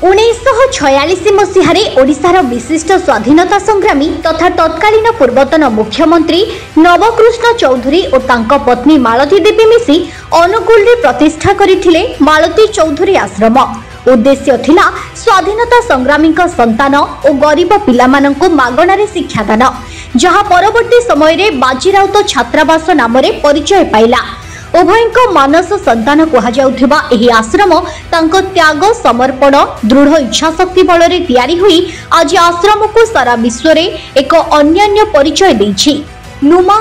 1946 मसीह ओडिशार विशिष्ट स्वाधीनता संग्रामी तथा तत्कालीन पूर्वतन मुख्यमंत्री नवकृष्ण चौधरी और तांका पत्नी मालती देवी मिसी अनुगुल प्रतिष्ठा करथिले मालती चौधरी आश्रम। उद्देश्य थिला स्वाधीनता संग्रामी संतान और गरीब पिलामानंको मागणारे शिक्षादान, जहाँ परवर्ती समय रे बाजीराउत छात्रावास नाम रे परिचय पाइला। उभयक मानस संतान कहुवा एही आश्रम तांको त्याग समर्पण दृढ़ इच्छाशक्ति बल तैयारी हुई आज आश्रम को सारा विश्व रे एक अन्यान्य परिचय देछि। नुमा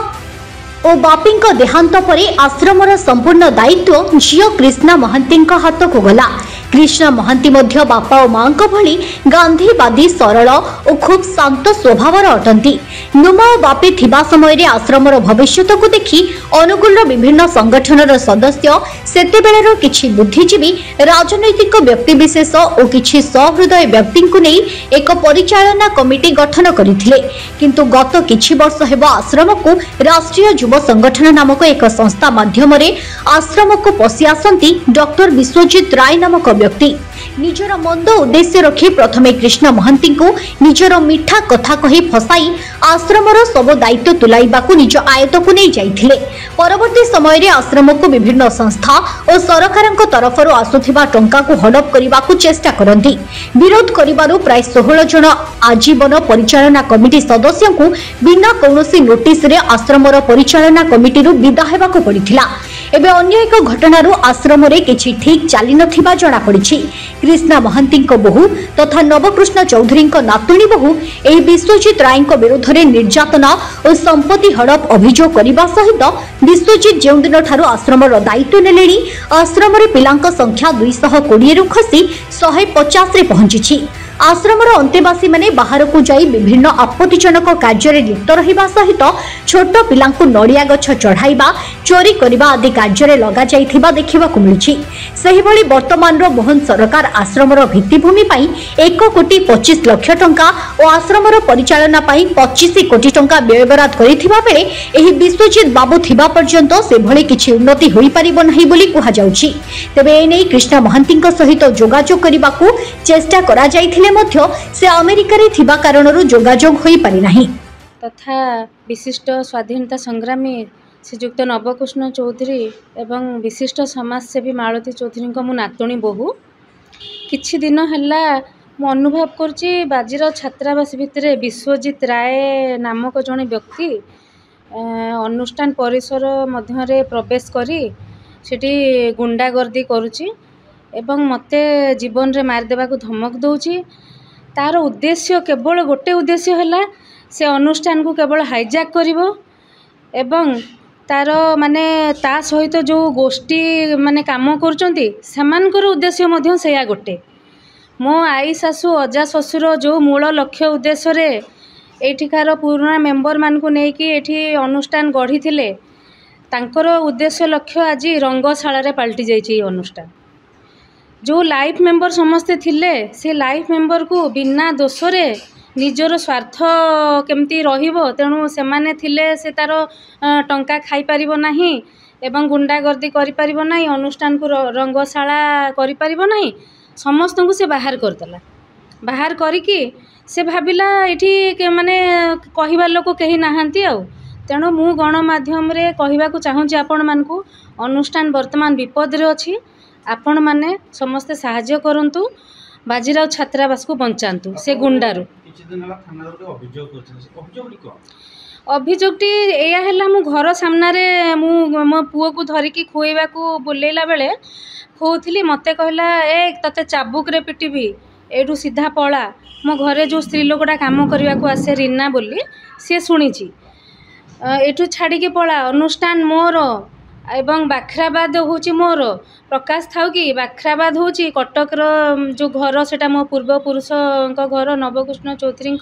और बापी देहांत परे आश्रमर संपूर्ण दायित्व झियो कृष्णा महांती हाथ को गला। कृष्णा महांती मध्य बापा और मां भली गांधीवादी सरल और खूब शांत स्वभावर अटंती। नुमा और बापी थिबा समय रे आश्रमर भविष्यत को देखि अनुगुल विभिन्न संगठनर सदस्य सेतेबेलेर किछि बुद्धिजीवी राजनैतिक व्यक्तिविशेष और किछि सहृदय व्यक्ति को नहीं एक परिचालना कमिटी गठन करथिले। किंतु गत किछि वर्ष हेबा आश्रम को राष्ट्रीय युव संगठन नामक एक संस्था माध्यम आश्रम को पशि आसंती डॉक्टर विश्वजित राय नामक व्यक्ति। निजर मंद उद्देश्य रखी प्रथमे कृष्ण महांती को निजर मिठा कथा कही फसाई आश्रमर सब दायित्व तुलाइबा को निज आयत को नहीं जाइथिले। परवर्ती समय रे आश्रम को विभिन्न संस्था और सरकारक तरफ आसुथिबा टंका को हड़प करने को चेष्टा करती। विरोध करिबारु प्राय 16 जन आजीवन परिचालना कमिटी सदस्य को बिना कौनसी नोटिस रे आश्रमर परिचालना कमिटी विदा हेबा को पड़िथिला। एबे अन्य एक घटनारू आश्रम रे किछि ठीक चली नथिबा जणा पड़िछि। कृष्णा महांती बहु तथा नवकृष्ण चौधरी नातुणी बहु एही विश्वजित राय विरुद्ध रे निर्यातना और संपत्ति हड़प अभियोग करने सहित विश्वजित जो दिन ठारू आश्रमर दायित्व नेलेणी आश्रम पिलांक संख्या 220 रु खसी 150 रे पहुंची। आश्रमर अंतेवासी माने बाहर को जाई विभिन्न आपत्तिजनक कार्य रे लिप्त रहिबा सहित छोट पिलांकु नड़िया गछ चढ़ाइबा चोरी करबा आदि कार्य रे लगा जाइथिबा देखिबाकु मिलिछि। सही भली वर्तमान रो मोहन सरकार आश्रमर भित्तिभूमि पई 1,25 लाख टंका और आश्रमर परिचालना पई 25 कोटी टंका व्ययबराद करिथिबा बेले एही विश्वजित बाबू थिबा पर्यंत से भली किछि उन्नति होई परिबो नाही बोली कुहा जाउछि। तबे एनै कृष्ण महांतीଙ୍କ सहित जोगाजोग करिबाकु चेष्टा करा जाइथिले मध्य से अमेरिका रे थिबा कारणरू जोगाजोग होई पारि नाही। तथा विशिष्ट स्वाधीनता संग्रामी श्रीजुक्त नवकृष्ण चौधरी एवं विशिष्ट समाजसेवी मालती चौधरी मु नातुणी बहु किछि दिन हल्ला मु अनुभव करछि बाजीराव छात्रावास भितर विश्वजित राय नामक जने व्यक्ति अनुष्ठान परिसर मध्य प्रवेश करी सेठी गुंडागर्दी करुछि एवं मते जीवन रे मार देबा को धमक दउछि। तार उद्देश्य केवल गोटे उद्देश्य है से अनुष्ठान को केवल हाईजैक करिवो एवं तार माने ता सहित जो गोष्ठी माने काम करुचंती सेमानकर उद्देश्य मध्य सेया गोटे। मो आई सासु अजा ससुर जो मूल लक्ष्य उद्देश्य रे एठिकार पुराना मेंबर मान को नेकी एठी अनुष्ठान गढ़ी थिले तांकर उद्देश्य लक्ष्य आज रंगशाला रे पलटि जाइछि। अनुष्ठान जो लाइफ मेंबर समस्ते थिले से लाइफ मेंबर को बिना दोष रे निजर स्वार्थ केमती रहिबो तेणु से माने थिले से तार टंका खाई परिबो नाही एवं गुंडागर्दी करि परिबो नाही अनुष्ठान को रंगशाला करि परिबो नाही समस्त को से बाहर करतला। बाहर करिकी से भाबिला एठी माने कहिबा लोक केही नाहांती आ तेणु मु गणमाध्यम रे कहिबा को चाहूची आपण मानकू अनुष्ठान वर्तमान विपद रे अछि। आपण माने समस्ते साहाय्य करंतु बाजीराव छात्रावास को बंचातु से गुंडारू। अभियोगटी एया हैला मु घर सामना रे मु मो पुओ को धरिकी खुएबा को बुलेला बेले खोउथिली मते कहला ए तते चाबुक रे पिटिबी एडू सीधा पळा। मो घरे जो स्त्री लोकटा काम करबा को आसे रीना बोली से सुनिची एठू छाड़ी के पळा अनुष्ठान मोर एवं बाखराबाद होची मोर प्रकाश थाउ कि बाखराबाद होची कटक रो जो घर सेटा मो पूर्व पुरुष घर नवकृष्ण चौधरी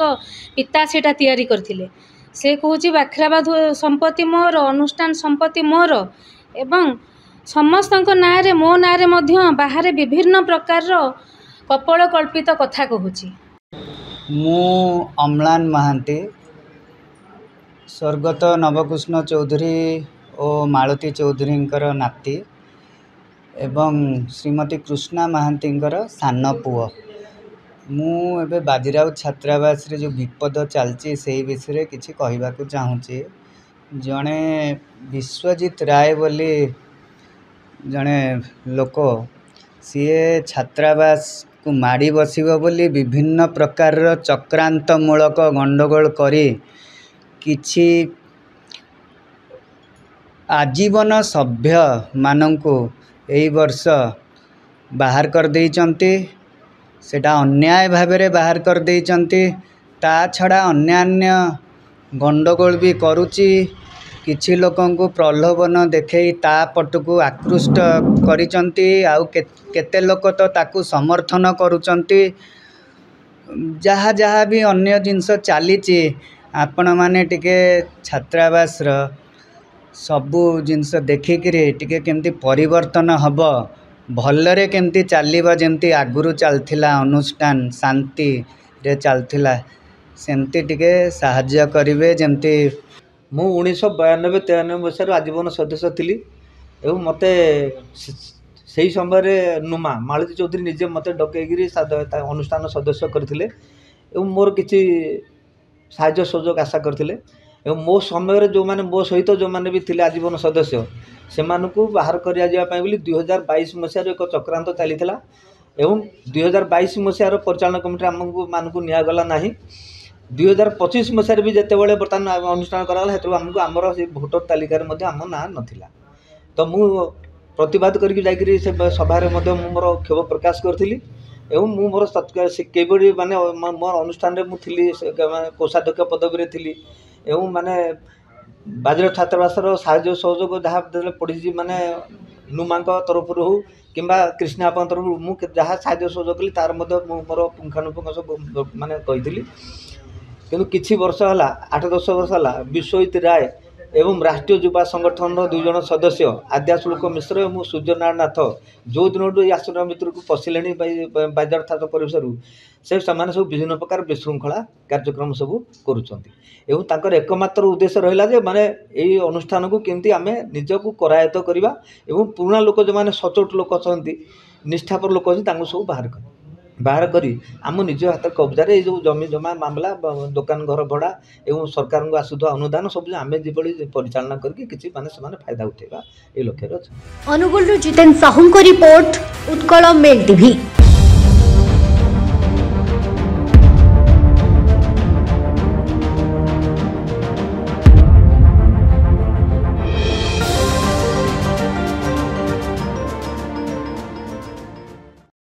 पिता सेटा तैयारी करथिले से कहूची बाखराबाद संपत्ति मोर अनुष्ठान संपत्ति मोर एवं समस्त ना रे मो ना रे मध्य बाहर विभिन्न प्रकार रो कपल कल्पित कथा कहूची। मु अम्लान महांती स्वर्गत नवकृष्ण चौधरी और मालती चौधरी नाती एवं श्रीमती कृष्णा महांती सान पुओ ମୁଁ ଏବେ ବାଜିରାଉତ ଛାତ୍ରାବାସରେ ଯେଉଁ ବିପଦ ଚାଲିଛି ସେଇ ବିଷୟରେ କିଛି କହିବାକୁ ଚାହୁଁଛି। ଜଣେ ବିଶ୍ୱଜିତ ରାୟ ବୋଲି ଜଣେ ଲୋକ, ସିଏ ଛାତ୍ରାବାସକୁ ମାଡ଼ି ବସିବ ବୋଲି ବିଭିନ୍ନ ପ୍ରକାରର ଚକ୍ରାନ୍ତମୂଳକ ଗଣ୍ଡଗୋଳ କରି କିଛି ଆଜୀବନ ସଭ୍ୟମାନଙ୍କୁ ଏହି ବର୍ଷ ବାହାର କରିଦେଇଛନ୍ତି। ସେଟା ଅନ୍ୟାୟ ଭାବରେ ବାହାର କରିଦେଇଛନ୍ତି। ତା ଛଡ଼ା ଅନ୍ୟାନ୍ୟ ଗଣ୍ଡଗୋଳ ବି କରୁଛି। କିଛି ଲୋକଙ୍କୁ ପ୍ରଲୋଭନ ଦେଖେଇ ତା ପଟକୁ ଆକୃଷ୍ଟ କରିଛନ୍ତି, ଆଉ କେତେ ଲୋକ ତ ତାକୁ ସମର୍ଥନ କରୁଛନ୍ତି। ଯାହା ଯାହା ବି ଅନ୍ୟ ଜିନିଷ ଚାଲିଛି, ଆପଣମାନେ ଟିକେ ଛାତ୍ରାବାସର ସବୁ ଜିନିଷ ଦେଖିକିରି ଟିକେ କେମିତି ପରିବର୍ତ୍ତନ ହେବ, ଭଲରେ କେମିତି ଚାଲିବ, ଯେମିତି ଆଗରୁ ଚାଲିଥିଲା ଅନୁଷ୍ଠାନ ଶାନ୍ତିରେ ଚାଲିଥିଲା, ସେମିତି ଟିକେ ସାହାଯ୍ୟ କରିବେ। ଯେମିତି ମୁଁ 1992-93 ମସିହାରୁ ଆଜୀବନ ସଦସ୍ୟ ଥିଲି ଏବଂ ମୋତେ ସେହି ସମୟରେ ନୁମା ମାଳତୀ ଚୌଧୁରୀ ନିଜେ ମୋତେ ଡକେଇକିରି ଅନୁଷ୍ଠାନ ସଦସ୍ୟ କରିଥିଲେ ଏବଂ ମୋର କିଛି ସାହାଯ୍ୟ ସହଯୋଗ ଆଶା କରିଥିଲେ। ଏବଂ ମୋ ସମୟରେ ଯେଉଁମାନେ ମୋ ସହିତ ଯେଉଁମାନେ ବି ଥିଲେ ଆଜୀବନ ସଦସ୍ୟ, ସେମାନଙ୍କୁ ବାହାର କରାଯିବା ପାଇଁ ବୋଲି 2022 ମସିହାରେ ଏକ ଚକ୍ରାନ୍ତ ଚାଲିଥିଲା ଏବଂ 2022 ମସିହାର ପରିଚାଳନା କମିଟିରେ ଆମମାନଙ୍କୁ ନିଆଗଲା ନାହିଁ। 2025 ମସିହାରେ ବି ଯେତେବେଳେ ବର୍ତ୍ତମାନ ଅନୁଷ୍ଠାନ କରାଗଲା, ସେତେବେଳେ ଆମକୁ ଆମର ସେ ଭୋଟର ତାଲିକାରେ ମଧ୍ୟ ଆମ ନାଁ ନଥିଲା। ତ ମୁଁ ପ୍ରତିବାଦ କରିକି ଯାଇକରି ସେ ସଭାରେ ମଧ୍ୟ ମୁଁ ମୋର କ୍ଷୋଭ ପ୍ରକାଶ କରିଥିଲି ଏବଂ ମୁଁ ମୋର କିଭଳି ମାନେ ମୋର ଅନୁଷ୍ଠାନରେ ମୁଁ ଥିଲି, କୋଷାଧ୍ୟକ୍ଷ ପଦବୀରେ ଥିଲି ଏବଂ ମାନେ ବାଜିରାଉତ ଛାତ୍ରାବାସର ସାହାଯ୍ୟ ସହଯୋଗ ଯାହା ଯେତେବେଳେ ପଡ଼ିଛି, ମାନେ ନୁମାଙ୍କ ତରଫରୁ ହେଉ କିମ୍ବା କ୍ରିଷ୍ଣା ବାପାଙ୍କ ତରଫରୁ ମୁଁ ଯାହା ସାହାଯ୍ୟ ସହଯୋଗ କଲି ତାର ମଧ୍ୟ ମୁଁ ମୋର ପୁଙ୍ଖାନୁପୁଙ୍ଖ ସବୁ ମାନେ କହିଥିଲି। କିନ୍ତୁ କିଛି ବର୍ଷ ହେଲା, 8-10 ବର୍ଷ ହେଲା, ବିଶ୍ୱଜିତ ରାୟ ଏବଂ ରାଷ୍ଟ୍ରୀୟ ଯୁବା ସଂଗଠନର 2 ଜଣ ସଦସ୍ୟ ଆଦ୍ୟାଶୁଳକ ମିଶ୍ର ଏବଂ ସୂର୍ଯ୍ୟନାରାୟଣ ନାଥ ଯେଉଁ ଦିନଠୁ ଏହି ଆଶ୍ରମ ଭିତରକୁ ପଶିଲେଣି ବାଜିରାଉତ ଛାତ୍ର ପରିବେଶରୁ, ସେମାନେ ସବୁ ବିଭିନ୍ନ ପ୍ରକାର ବିଶୃଙ୍ଖଳା କାର୍ଯ୍ୟକ୍ରମ ସବୁ କରୁଛନ୍ତି ଏବଂ ତାଙ୍କର ଏକମାତ୍ର ଉଦ୍ଦେଶ୍ୟ ରହିଲା ଯେ ମାନେ ଏହି ଅନୁଷ୍ଠାନକୁ କେମିତି ଆମେ ନିଜକୁ କରାୟତ୍ତ କରିବା ଏବଂ ପୁରୁଣା ଲୋକ ଯେଉଁମାନେ ସଚୋଟ ଲୋକ ଅଛନ୍ତି, ନିଷ୍ଠାପର ଲୋକ ଅଛନ୍ତି, ତାଙ୍କୁ ସବୁ ବାହାର କରି ଆମ ନିଜ ହାତରେ କବ୍ଜାରେ ଏଇ ଯେଉଁ ଜମି ଜମା ମାମଲା, ଦୋକାନ ଘର ଭଡ଼ା ଏବଂ ସରକାରଙ୍କୁ ଆସୁଥିବା ଅନୁଦାନ ସବୁ ଆମେ ଯେଭଳି ପରିଚାଳନା କରିକି କିଛି ମାନେ ସେମାନେ ଫାଇଦା ଉଠାଇବା, এই ଲକ୍ଷ୍ୟରେ ଅଛି। ଅନୁଗୁଳରୁ ଜିତେନ ସାହୁଙ୍କ ରିପୋର୍ଟ, ଉତ୍କଳ ମେଲ୍ ଟିଭି।